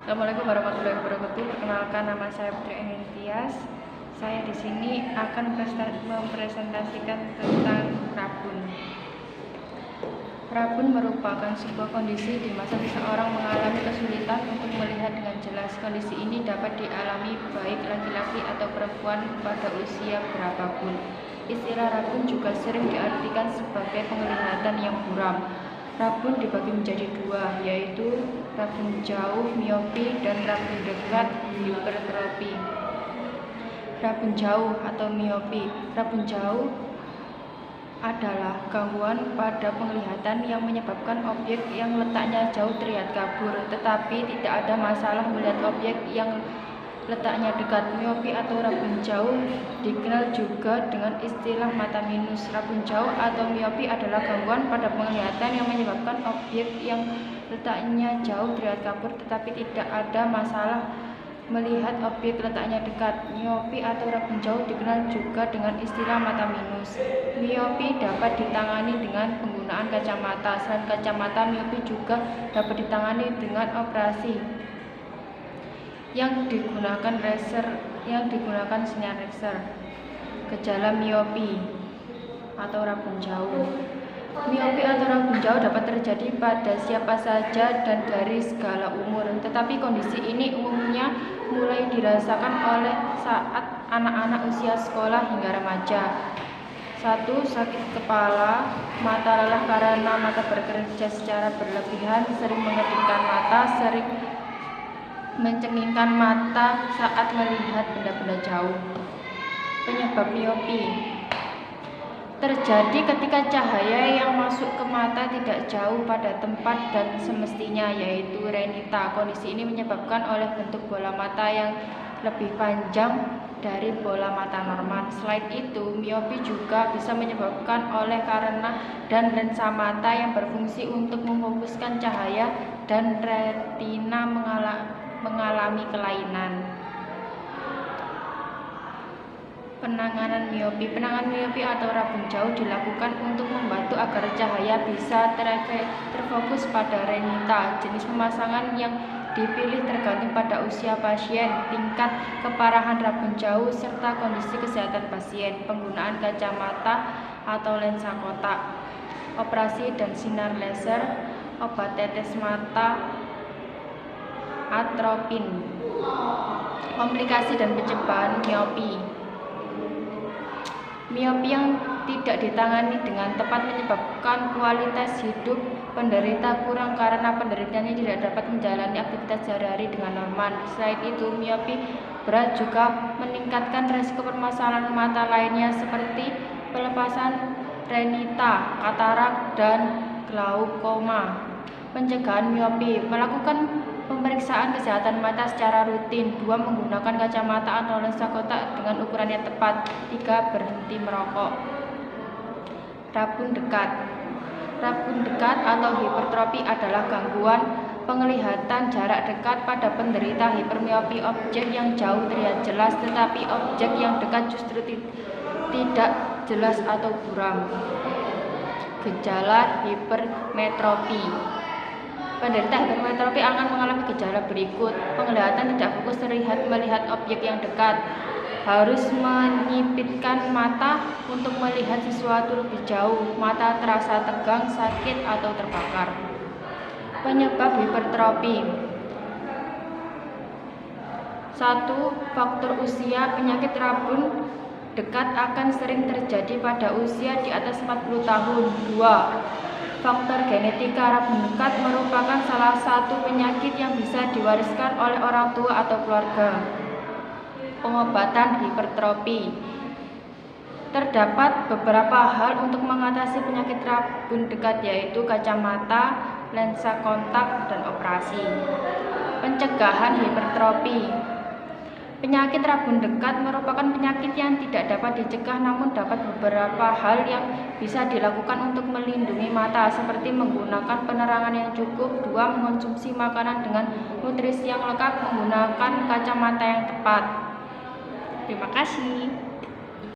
Assalamualaikum warahmatullahi wabarakatuh. Perkenalkan, nama saya Putri Tias. Saya di sini akan mempresentasikan tentang rabun. Rabun merupakan sebuah kondisi di masa seseorang mengalami kesulitan untuk melihat dengan jelas. Kondisi ini dapat dialami baik laki-laki atau perempuan pada usia berapapun. Istilah rabun juga sering diartikan sebagai penglihatan yang buram. Rabun dibagi menjadi dua, yaitu rabun jauh, miopi, dan rabun dekat, hipertropi. Rabun jauh atau miopi. Rabun jauh adalah gangguan pada penglihatan yang menyebabkan objek yang letaknya jauh terlihat kabur, tetapi tidak ada masalah melihat objek yang letaknya dekat. Miopi atau rabun jauh dikenal juga dengan istilah mata minus. Rabun jauh atau miopi adalah gangguan pada penglihatan yang menyebabkan objek yang letaknya jauh terlihat kabur, tetapi tidak ada masalah melihat objek letaknya dekat. Miopi atau rabun jauh dikenal juga dengan istilah mata minus. Miopi dapat ditangani dengan penggunaan kacamata. Selain kacamata, miopi juga dapat ditangani dengan operasi yang digunakan sinar laser. Gejala miopi atau rabun jauh. Miopi atau rabun jauh dapat terjadi pada siapa saja dan dari segala umur, tetapi kondisi ini umumnya mulai dirasakan oleh saat anak-anak usia sekolah hingga remaja. 1. Sakit kepala, mata lelah karena mata bekerja secara berlebihan, sering mengedipkan mata, sering mencengingkan mata saat melihat benda-benda jauh. Penyebab miopi terjadi ketika cahaya yang masuk ke mata tidak jauh pada tempat dan semestinya, yaitu renita. Kondisi ini menyebabkan oleh bentuk bola mata yang lebih panjang dari bola mata normal. Selain itu, miopi juga bisa menyebabkan oleh karena dan lensa mata yang berfungsi untuk memfokuskan cahaya dan retina mengalami kelainan. Penanganan miopi. Penanganan miopi atau rabun jauh dilakukan untuk membantu agar cahaya bisa terfokus pada renita. Jenis pemasangan yang dipilih tergantung pada usia pasien, tingkat keparahan rabun jauh, serta kondisi kesehatan pasien. Penggunaan kacamata atau lensa kotak, operasi dan sinar laser, obat tetes mata, atropin. Komplikasi dan pencegahan miopi. Miopi yang tidak ditangani dengan tepat menyebabkan kualitas hidup penderita kurang karena penderitanya tidak dapat menjalani aktivitas sehari-hari dengan normal. Selain itu, miopi berat juga meningkatkan risiko permasalahan mata lainnya seperti pelepasan renita, katarak, dan glaukoma. Pencegahan miopi. Melakukan pemeriksaan kesehatan mata secara rutin. 2. Menggunakan kacamata atau lensa kotak dengan ukuran yang tepat. 3. Berhenti merokok. Rabun dekat. Rabun dekat atau hipertropi adalah gangguan penglihatan jarak dekat pada penderita hipermiopi. Objek yang jauh terlihat jelas, tetapi objek yang dekat justru tidak jelas atau buram. Gejala hipermetropi. Penderita hipermetropi akan mengalami gejala berikut. Penglihatan tidak fokus melihat objek yang dekat, harus menyipitkan mata untuk melihat sesuatu lebih jauh, mata terasa tegang, sakit, atau terbakar. Penyebab hipertropi. 1. Faktor usia. Penyakit rabun dekat akan sering terjadi pada usia di atas 40 tahun. 2. Faktor genetika. Rabun dekat merupakan salah satu penyakit yang bisa diwariskan oleh orang tua atau keluarga. Pengobatan hipertropi. Terdapat beberapa hal untuk mengatasi penyakit rabun dekat, yaitu kacamata, lensa kontak, dan operasi. Pencegahan hipertropi. Penyakit rabun dekat merupakan penyakit yang tidak dapat dicegah, namun dapat beberapa hal yang bisa dilakukan untuk melindungi mata, seperti menggunakan penerangan yang cukup. 2. Mengonsumsi makanan dengan nutrisi yang lengkap, menggunakan kacamata yang tepat. Terima kasih.